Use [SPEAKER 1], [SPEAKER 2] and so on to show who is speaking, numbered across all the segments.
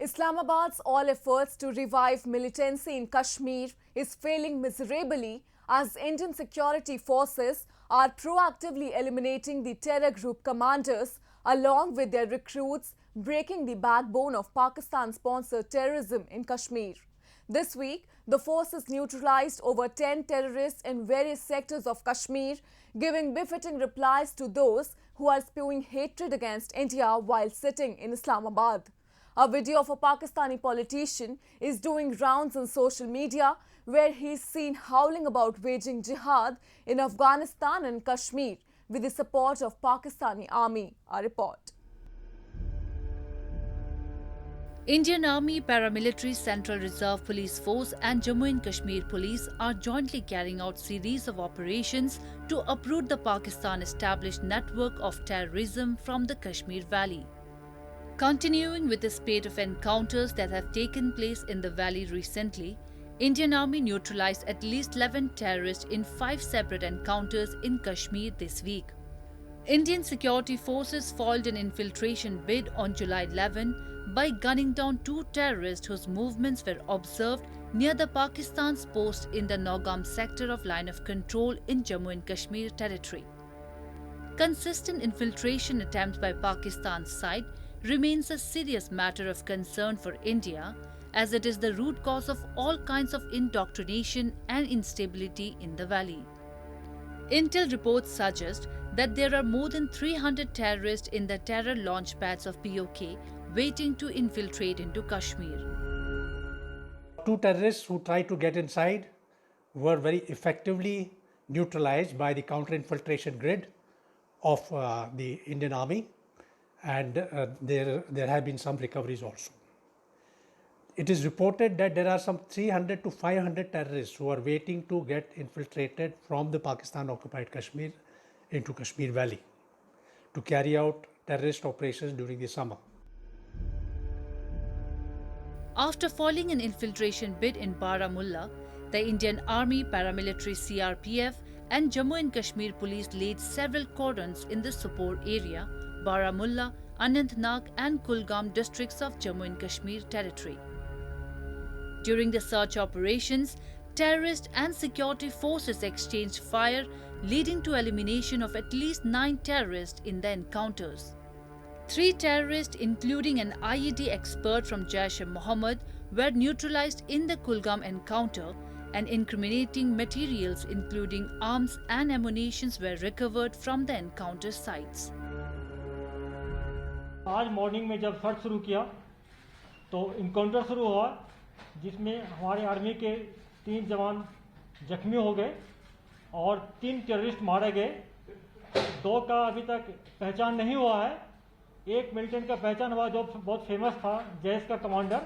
[SPEAKER 1] Islamabad's all efforts to revive militancy in Kashmir is failing miserably as Indian security forces are proactively eliminating the terror group commanders along with their recruits, breaking the backbone of Pakistan-sponsored terrorism in Kashmir. This week, the forces neutralized over 10 terrorists in various sectors of Kashmir, giving befitting replies to those who are spewing hatred against India while sitting in Islamabad. A video of a Pakistani politician is doing rounds on social media where he is seen howling about waging jihad in Afghanistan and Kashmir with the support of Pakistani army. A report.
[SPEAKER 2] Indian Army, Paramilitary Central Reserve Police Force and Jammu and Kashmir Police are jointly carrying out series of operations to uproot the Pakistan-established network of terrorism from the Kashmir Valley. Continuing with the spate of encounters that have taken place in the valley recently, Indian Army neutralized at least 11 terrorists in 5 separate encounters in Kashmir this week. Indian security forces foiled an infiltration bid on July 11 by gunning down 2 terrorists whose movements were observed near the Pakistan's post in the Naugam sector of line of control in Jammu and Kashmir territory. Consistent infiltration attempts by Pakistan's side remains a serious matter of concern for India, as it is the root cause of all kinds of indoctrination and instability in the valley. Intel reports suggest that there are more than 300 terrorists in the terror launchpads of POK waiting to infiltrate into Kashmir.
[SPEAKER 3] 2 terrorists who tried to get inside were very effectively neutralized by the counter-infiltration grid of the Indian Army, and there have been some recoveries also. It is reported that there are some 300 to 500 terrorists who are waiting to get infiltrated from the Pakistan-occupied Kashmir into Kashmir Valley to carry out terrorist operations during the summer.
[SPEAKER 2] After foiling an infiltration bid in Baramulla, the Indian Army, Paramilitary CRPF and Jammu and Kashmir Police laid several cordons in the Sopore area, Baramulla, Anantnag and Kulgam districts of Jammu and Kashmir territory. During the search operations, terrorists and security forces exchanged fire, leading to elimination of at least 9 terrorists in the encounters. 3 terrorists, including an IED expert from Jaish-e-Mohammed, were neutralized in the Kulgam encounter, and incriminating materials including arms and ammunition were recovered from the encounter sites.
[SPEAKER 4] आज morning में जब search शुरू किया तो encounter शुरू हुआ, जिसमें हमारे आर्मी के 3 जवान जख्मी हो गए और 3 टेररिस्ट मारे गए। 2 का अभी तक पहचान नहीं हुआ है। एक मिलिटेंट का पहचान हुआ जो बहुत फेमस था, जैश का कमांडर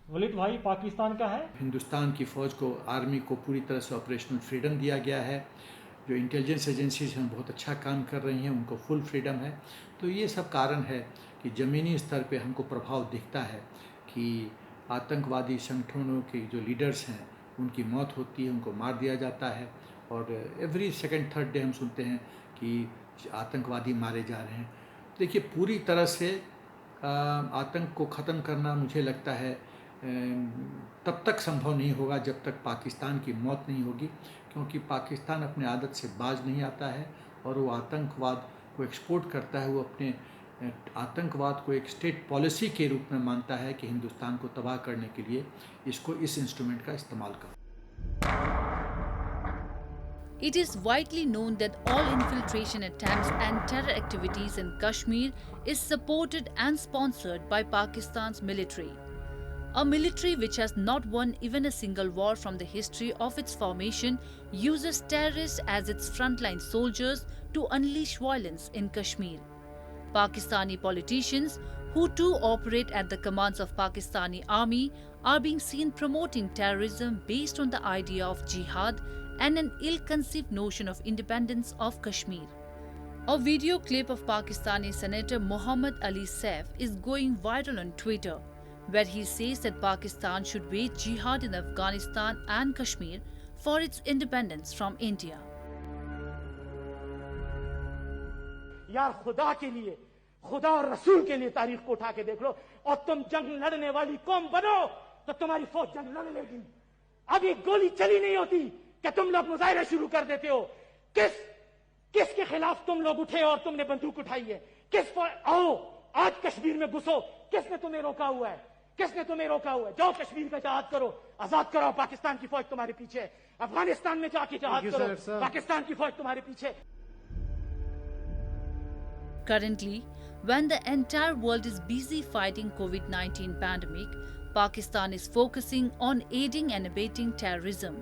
[SPEAKER 4] वलीद भाई, पाकिस्तान का है।
[SPEAKER 5] हिंदुस्तान की फ़ौज को, आर्मी को पूरी तरह से ऑपरेशनल फ्रीडम दिया गया है। जो इंटेलिजेंस एजेंसीज हैं बहुत अच्छा काम कर रही हैं, उनको फुल फ्रीडम है। तो ये सब कारण है कि ज़मीनी स्तर पे हमको प्रभाव दिखता है कि आतंकवादी संगठनों के जो लीडर्स हैं उनकी मौत होती है, उनको मार दिया जाता है, और एवरी सेकंड थर्ड डे हम सुनते हैं कि आतंकवादी मारे जा रहे हैं। देखिए, पूरी तरह से आतंक को ख़त्म करना मुझे लगता है तब तक संभव नहीं होगा जब तक पाकिस्तान की मौत नहीं होगी, क्योंकि पाकिस्तान अपने आदत से बाज नहीं आता है और वो आतंकवाद को एक्सपोर्ट करता है। वो अपने आतंकवाद को एक स्टेट पॉलिसी के रूप में मानता है कि हिंदुस्तान को तबाह करने के लिए इसको इस इंस्ट्रूमेंट का इस्तेमाल करो।
[SPEAKER 2] It is widely known that all infiltration attempts and terror activities in Kashmir is supported and sponsored by Pakistan's military. A military which has not won even a single war from the history of its formation uses terrorists as its frontline soldiers to unleash violence in Kashmir. Pakistani politicians, who too operate at the commands of Pakistani army, are being seen promoting terrorism based on the idea of jihad and an ill-conceived notion of independence of Kashmir. A video clip of Pakistani Senator Muhammad Ali Saif is going viral on Twitter, where he says that Pakistan should wage jihad in Afghanistan and Kashmir for its independence from India.
[SPEAKER 6] यार खुदा के लिए, खुदा और रसूल के लिए तारीख को उठा के देख लो और तुम जंग लड़ने वाली कौम बनो तो तुम्हारी फौज जंग लड़ लेगी। अभी गोली चली नहीं होती कि तुम लोग मुजाहरे शुरू कर देते हो। किसके खिलाफ तुम लोग उठे और तुमने बंदूक उठाई है? आओ आज कश्मीर में घुसो। किसने तुम्हें रोका हुआ है? किसने तुम्हें रोका हुआ है? जाओ कश्मीर का जहाद करो, आजाद करो। पाकिस्तान की फौज तुम्हारे पीछे है। अफगानिस्तान में जाके जहाद करो, पाकिस्तान की फौज तुम्हारे पीछे।
[SPEAKER 2] Currently, when the entire world is busy fighting COVID-19 pandemic, Pakistan is focusing on aiding and abating terrorism.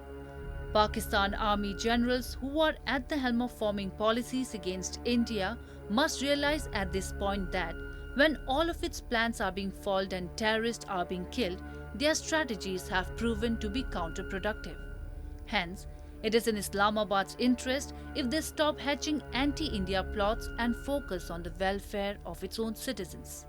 [SPEAKER 2] Pakistan Army generals who are at the helm of forming policies against India must realize at this point that when all of its plans are being foiled and terrorists are being killed, their strategies have proven to be counterproductive. Hence, it is in Islamabad's interest if they stop hatching anti-India plots and focus on the welfare of its own citizens.